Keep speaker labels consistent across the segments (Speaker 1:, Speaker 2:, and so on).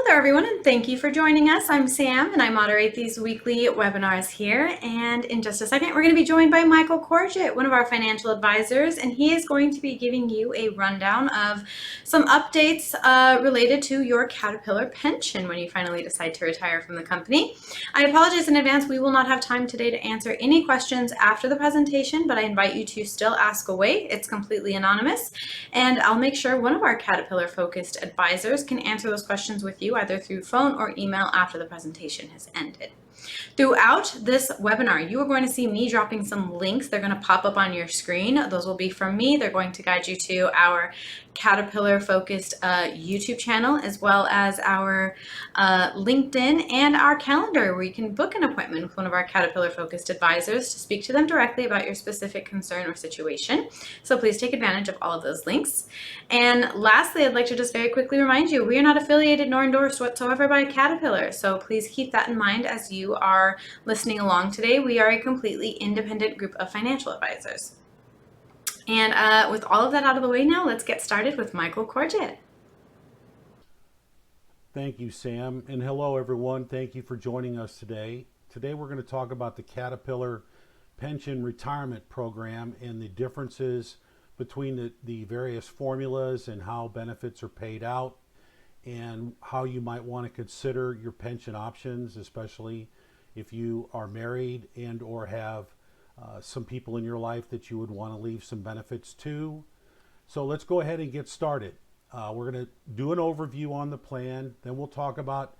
Speaker 1: Hello, everyone, and thank you for joining us. I'm Sam, and I moderate these weekly webinars here. And in just a second, we're going to be joined by Michael Corgett, one of our financial advisors, and he is going to be giving you a rundown of some updates related to your Caterpillar pension when you finally decide to retire from the company. I apologize in advance. We will not have time today to answer any questions after the presentation, but I invite you to still ask away. It's completely anonymous, and I'll make sure one of our Caterpillar-focused advisors can answer those questions with you either through phone or email after the presentation has ended. Throughout this webinar, you are going to see me dropping some links. They're going to pop up on your screen. Those will be from me. They're going to guide you to our Caterpillar-focused YouTube channel, as well as our LinkedIn and our calendar, where you can book an appointment with one of our Caterpillar-focused advisors to speak to them directly about your specific concern or situation. So please take advantage of all of those links. And lastly, I'd like to just very quickly remind you, we are not affiliated nor endorsed whatsoever by Caterpillar. So please keep that in mind as you are listening along today. We are a completely independent group of financial advisors. And with all of that out of the way now, let's get started with Michael Corgett.
Speaker 2: Thank you, Sam. And hello, everyone. Thank you for joining us today. Today, we're going to talk about the Caterpillar Pension Retirement Program and the differences between the various formulas and how benefits are paid out, and how you might want to consider your pension options, especially if you are married and or have some people in your life that you would want to leave some benefits to. So let's go ahead and get started. We're going to do an overview on the plan, then we'll talk about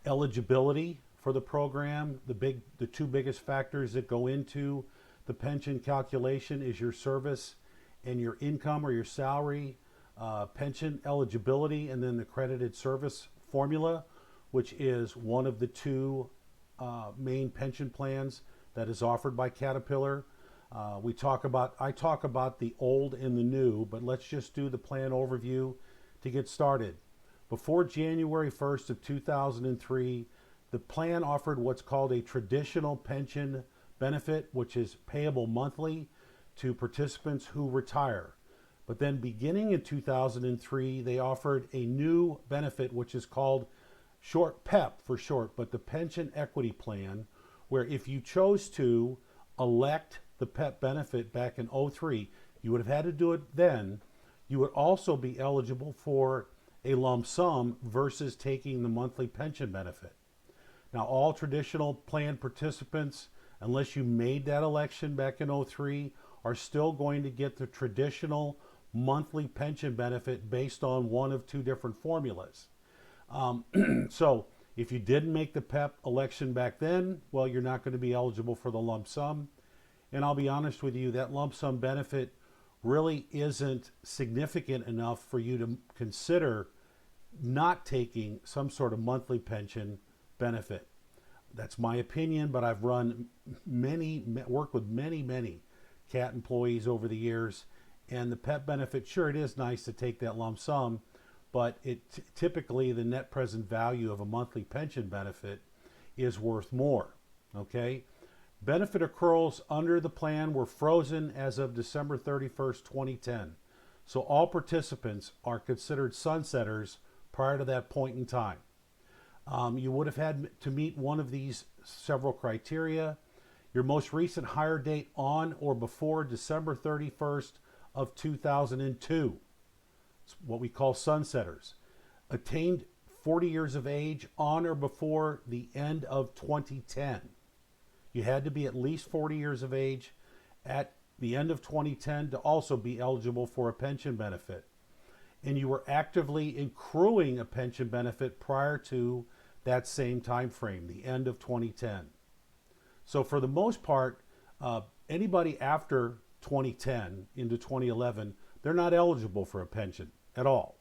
Speaker 2: eligibility for the program. The two biggest factors that go into the pension calculation is your service and your income or your salary, pension eligibility, and then the credited service formula, which is one of the two main pension plans that is offered by Caterpillar. I talk about the old and the new, but let's just do the plan overview to get started. Before January 1st of 2003, the plan offered what's called a traditional pension benefit, which is payable monthly to participants who retire. But then beginning in 2003, they offered a new benefit, which is called short PEP for short, but the Pension Equity Plan, where if you chose to elect the PEP benefit back in '03, you would have had to do it then. You would also be eligible for a lump sum versus taking the monthly pension benefit. Now, all traditional plan participants, unless you made that election back in '03, are still going to get the traditional monthly pension benefit based on one of two different formulas. So if you didn't make the PEP election back then, well, you're not going to be eligible for the lump sum. And I'll be honest with you, that lump sum benefit really isn't significant enough for you to consider not taking some sort of monthly pension benefit. That's my opinion, but I've worked with many CAT employees over the years, and the PEP benefit, sure, it is nice to take that lump sum, but typically the net present value of a monthly pension benefit is worth more. Okay, benefit accruals under the plan were frozen as of December 31st, 2010. So all participants are considered sunsetters prior to that point in time. You would have had to meet one of these several criteria. Your most recent hire date on or before December 31st of 2002. It's what we call sunsetters. Attained 40 years of age on or before the end of 2010. You had to be at least 40 years of age at the end of 2010 to also be eligible for a pension benefit. And you were actively accruing a pension benefit prior to that same time frame, the end of 2010. So for the most part, anybody after 2010 into 2011, they're not eligible for a pension at all.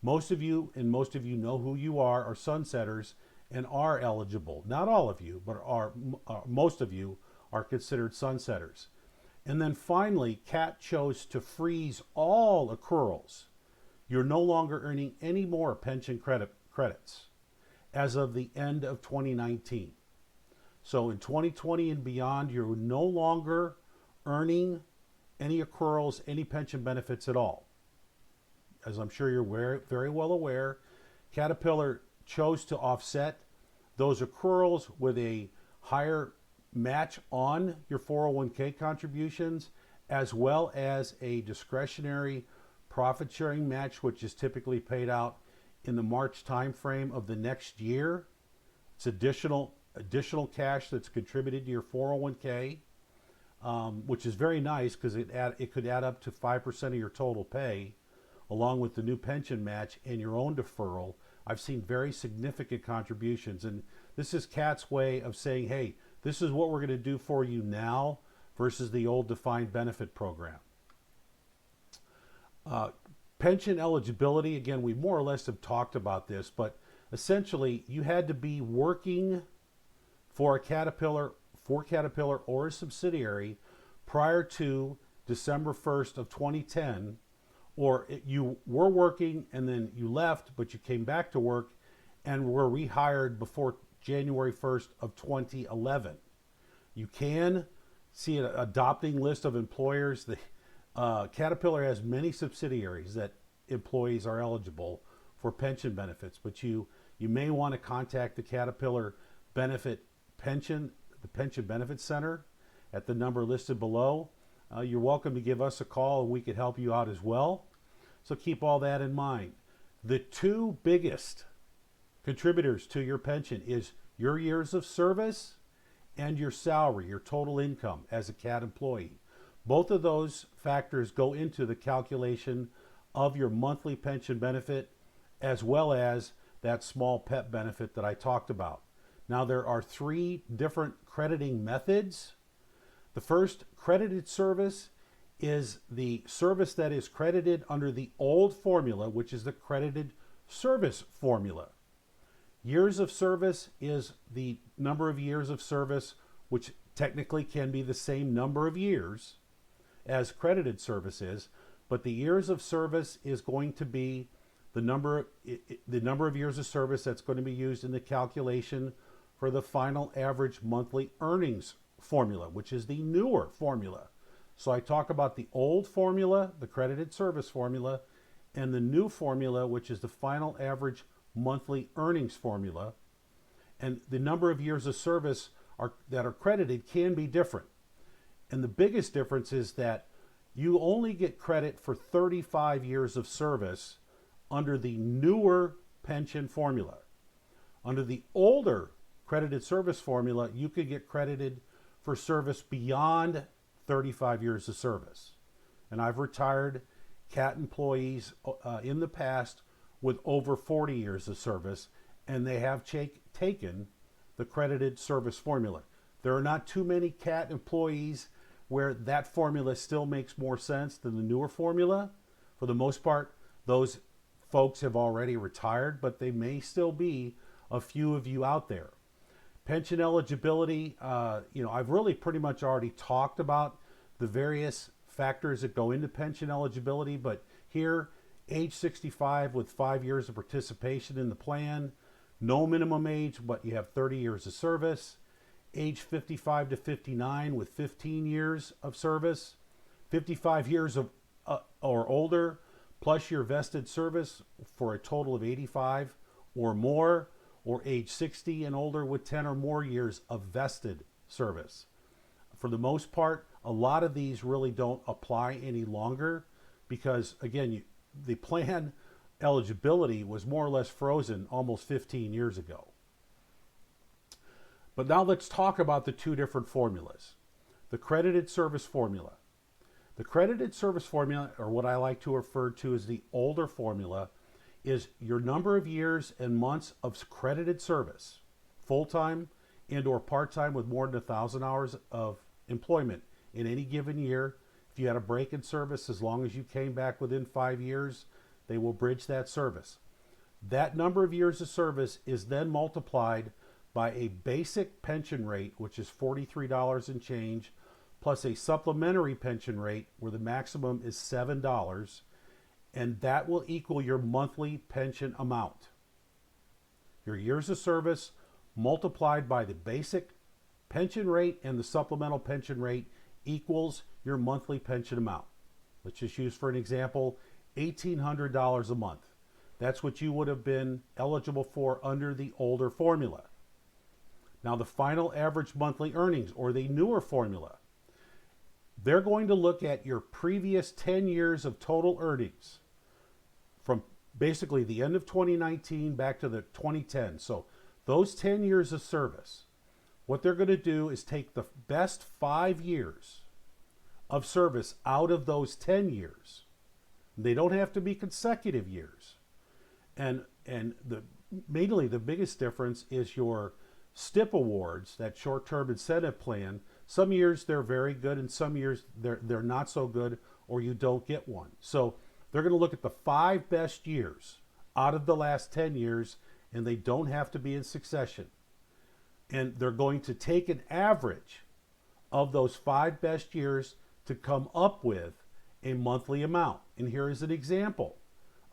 Speaker 2: Most of you know who you are sunsetters and are eligible. Not all of you, but most of you are considered sunsetters. And then finally, CAT chose to freeze all accruals. You're no longer earning any more pension credits as of the end of 2019. So in 2020 and beyond, you're no longer earning any accruals, any pension benefits at all. As I'm sure you're very well aware, Caterpillar chose to offset those accruals with a higher match on your 401k contributions, as well as a discretionary profit sharing match, which is typically paid out in the March timeframe of the next year. It's additional cash that's contributed to your 401k, which is very nice because it could add up to 5% of your total pay, along with the new pension match and your own deferral. I've seen very significant contributions, and this is CAT's way of saying, hey, this is what we're going to do for you now versus the old defined benefit program. Pension eligibility, again, we more or less have talked about this, but essentially you had to be working for Caterpillar or a subsidiary prior to December 1st of 2010, or you were working and then you left, but you came back to work and were rehired before January 1st of 2011. You can see an adopting list of employers. Caterpillar has many subsidiaries that employees are eligible for pension benefits, but you may want to contact the Caterpillar the Pension Benefit Center at the number listed below. You're welcome to give us a call and we could help you out as well. So keep all that in mind. The two biggest contributors to your pension is your years of service and your salary, your total income as a CAT employee. Both of those factors go into the calculation of your monthly pension benefit, as well as that small PEP benefit that I talked about. Now, there are three different crediting methods. The first, credited service, is the service that is credited under the old formula, which is the credited service formula. Years of service is the number of years of service, which technically can be the same number of years as credited service is, but the years of service is going to be the number of years of service that's going to be used in the calculation for the final average monthly earnings formula, which is the newer formula. So I talk about the old formula, the credited service formula, and the new formula, which is the final average monthly earnings formula. And the number of years of service that are credited can be different. And the biggest difference is that you only get credit for 35 years of service under the newer pension formula. Under the older credited service formula, you could get credited for service beyond 35 years of service. And I've retired CAT employees in the past with over 40 years of service, and they have taken the credited service formula. There are not too many CAT employees where that formula still makes more sense than the newer formula. For the most part, those folks have already retired, but they may still be a few of you out there. Pension eligibility, I've really pretty much already talked about the various factors that go into pension eligibility, but here, age 65 with 5 years of participation in the plan, no minimum age, but you have 30 years of service, age 55 to 59 with 15 years of service, 55 years of or older, plus your vested service for a total of 85 or more, or age 60 and older with 10 or more years of vested service. For the most part, a lot of these really don't apply any longer because, again, the plan eligibility was more or less frozen almost 15 years ago. But now let's talk about the two different formulas. The credited service formula. The credited service formula, or what I like to refer to as the older formula, is your number of years and months of credited service, full-time and or part-time with more than 1,000 hours of employment in any given year. If you had a break in service, as long as you came back within 5 years, they will bridge that service. That number of years of service is then multiplied by a basic pension rate, which is $43 and change, plus a supplementary pension rate where the maximum is $7, and that will equal your monthly pension amount. Your years of service multiplied by the basic pension rate and the supplemental pension rate equals your monthly pension amount. Let's just use for an example, $1,800 a month. That's what you would have been eligible for under the older formula. Now, the final average monthly earnings, or the newer formula, they're going to look at your previous 10 years of total earnings from basically the end of 2019 back to the 2010. So those 10 years of service, what they're going to do is take the best 5 years of service out of those 10 years. They don't have to be consecutive years. And mainly the biggest difference is your STIP awards, that short-term incentive plan. Some years they're very good, and some years they're not so good, or you don't get one. So they're going to look at the 5 best years out of the last 10 years, and they don't have to be in succession. And they're going to take an average of those 5 best years to come up with a monthly amount. And here is an example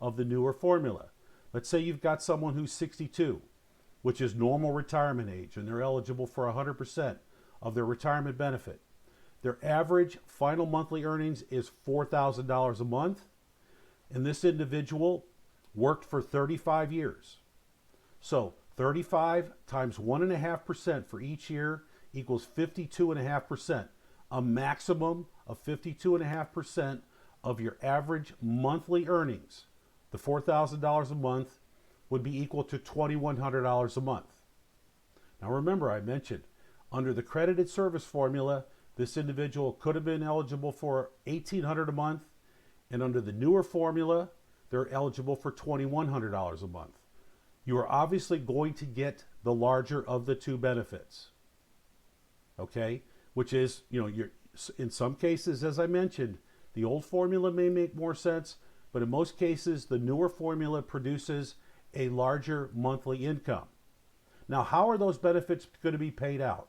Speaker 2: of the newer formula. Let's say you've got someone who's 62, which is normal retirement age, and they're eligible for 100% of their retirement benefit. Their average final monthly earnings is $4,000 a month, and this individual worked for 35 years. So 35 times 1.5% for each year equals 52.5%, a maximum of 52.5% of your average monthly earnings. The $4,000 a month would be equal to $2,100 a month. Now remember, I mentioned under the credited service formula, this individual could have been eligible for $1,800 a month, and under the newer formula, they're eligible for $2,100 a month. You are obviously going to get the larger of the two benefits. Okay, which is, you're in some cases, as I mentioned, the old formula may make more sense, but in most cases, the newer formula produces a larger monthly income. Now, how are those benefits going to be paid out?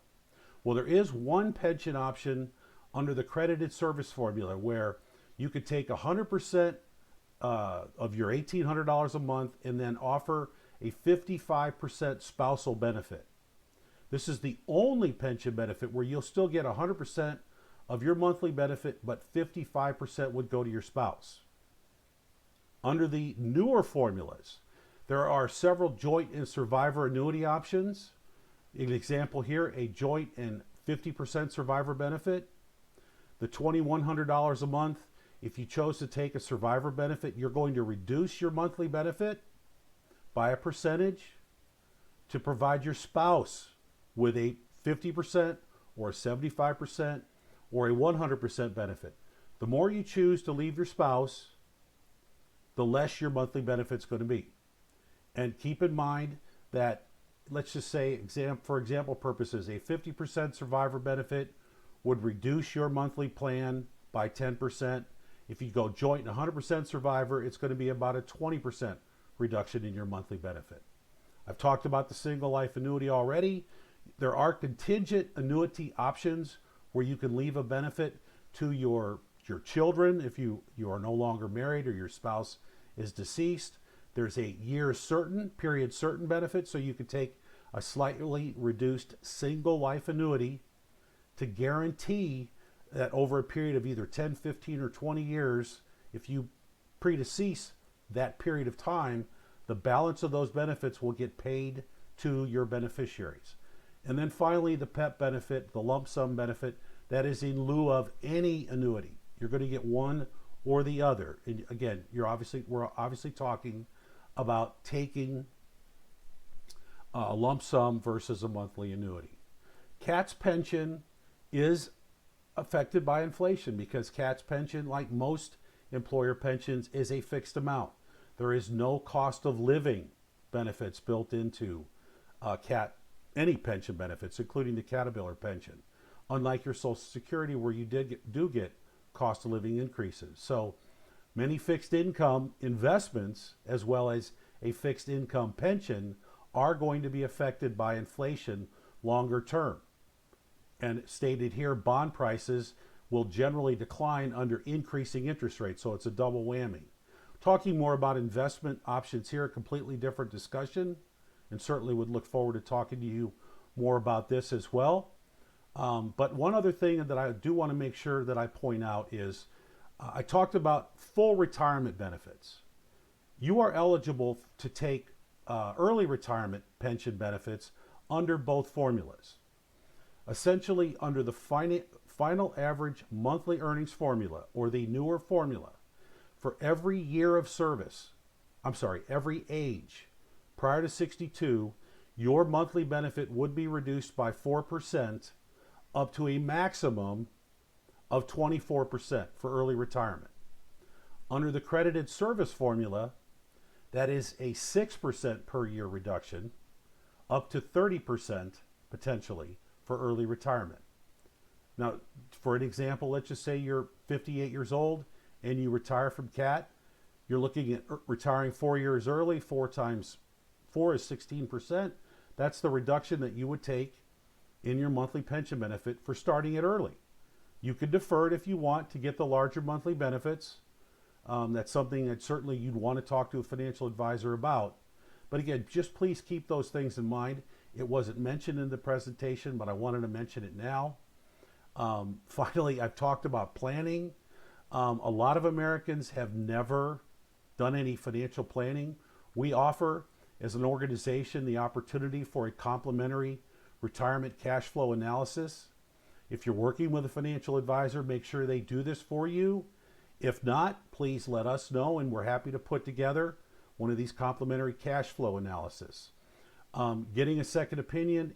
Speaker 2: Well, there is one pension option under the credited service formula where you could take 100% of your $1,800 a month and then offer a 55% spousal benefit. This is the only pension benefit where you'll still get 100% of your monthly benefit, but 55% would go to your spouse. Under the newer formulas, there are several joint and survivor annuity options. An example here, a joint and 50% survivor benefit. The $2,100 a month, if you chose to take a survivor benefit, you're going to reduce your monthly benefit by a percentage to provide your spouse with a 50% or a 75% or a 100% benefit. The more you choose to leave your spouse, the less your monthly benefit's going to be. And keep in mind that, let's just say, for example purposes, a 50% survivor benefit would reduce your monthly plan by 10%. If you go joint and 100% survivor, it's going to be about a 20% reduction in your monthly benefit. I've talked about the single life annuity already. There are contingent annuity options where you can leave a benefit to your children if you are no longer married or your spouse is deceased. There's a year certain, period certain benefit, so you could take a slightly reduced single life annuity to guarantee that over a period of either 10, 15, or 20 years, if you predecease that period of time, the balance of those benefits will get paid to your beneficiaries. And then finally, the PEP benefit, the lump sum benefit, that is in lieu of any annuity. You're going to get one or the other. And again, we're obviously talking about taking a lump sum versus a monthly annuity. CAT's pension is affected by inflation because CAT's pension, like most employer pensions, is a fixed amount. There is no cost of living benefits built into CAT, any pension benefits, including the Caterpillar pension, unlike your Social Security where you do get cost of living increases. So many fixed income investments, as well as a fixed income pension, are going to be affected by inflation longer term. And stated here, bond prices will generally decline under increasing interest rates, so it's a double whammy. Talking more about investment options here, a completely different discussion, and certainly would look forward to talking to you more about this as well. But one other thing that I do want to make sure that I point out is I talked about full retirement benefits. you are eligible to take early retirement pension benefits under both formulas. Essentially, under the final average monthly earnings formula, or the newer formula, for every year of service, every age prior to 62, your monthly benefit would be reduced by 4% up to a maximum of 24% for early retirement. Under the credited service formula, that is a 6% per year reduction up to 30% potentially for early retirement. Now, for an example, let's just say you're 58 years old and you retire from CAT. You're looking at retiring 4 years early. 4 times 4 is 16%. That's the reduction that you would take in your monthly pension benefit for starting it early. You could defer it if you want to get the larger monthly benefits. That's something that certainly you'd want to talk to a financial advisor about. But again, just please keep those things in mind. It wasn't mentioned in the presentation, but I wanted to mention it now. Finally, I've talked about planning. A lot of Americans have never done any financial planning. We offer, as an organization, the opportunity for a complimentary retirement cash flow analysis. If you're working with a financial advisor, make sure they do this for you. If not, please let us know, and we're happy to put together one of these complimentary cash flow analysis. Getting a second opinion,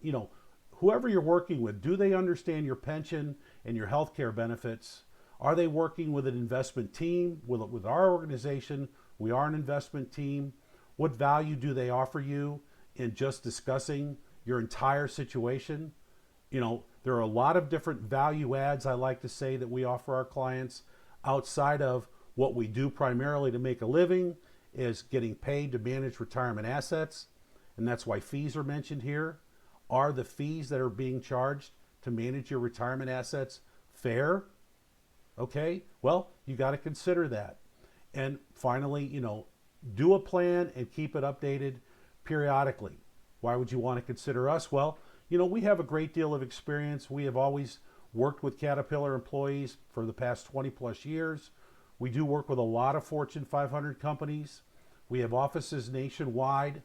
Speaker 2: whoever you're working with, do they understand your pension and your health care benefits? Are they working with an investment team? With our organization, we are an investment team. What value do they offer you in just discussing your entire situation? There are a lot of different value adds, I like to say, that we offer our clients outside of what we do primarily to make a living, is getting paid to manage retirement assets. And that's why fees are mentioned here. Are the fees that are being charged to manage your retirement assets fair? Okay, well, you got to consider that. And finally, do a plan and keep it updated periodically. Why would you want to consider us? Well, we have a great deal of experience. We have always worked with Caterpillar employees for the past 20 plus years. We do work with a lot of Fortune 500 companies. We have offices nationwide.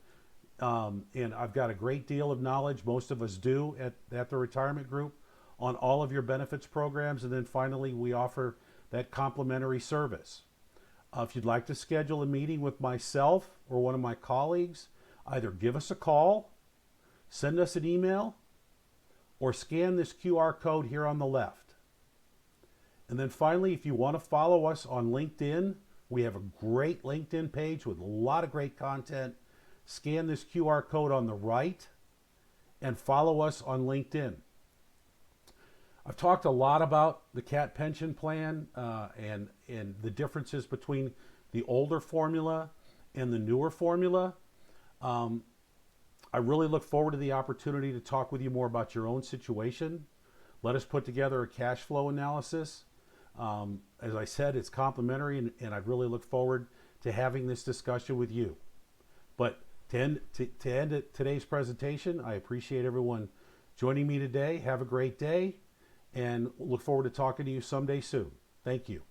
Speaker 2: And I've got a great deal of knowledge, most of us do, at the retirement group on all of your benefits programs. And then finally, we offer that complimentary service. If you'd like to schedule a meeting with myself or one of my colleagues, either give us a call, send us an email, or scan this QR code here on the left. And then finally, if you want to follow us on LinkedIn, we have a great LinkedIn page with a lot of great content. Scan this QR code on the right and follow us on LinkedIn. I've talked a lot about the CAT pension plan and the differences between the older formula and the newer formula. I really look forward to the opportunity to talk with you more about your own situation. Let us put together a cash flow analysis. As I said, it's complimentary, and I really look forward to having this discussion with you. But to end today's presentation, I appreciate everyone joining me today. Have a great day, and look forward to talking to you someday soon. Thank you.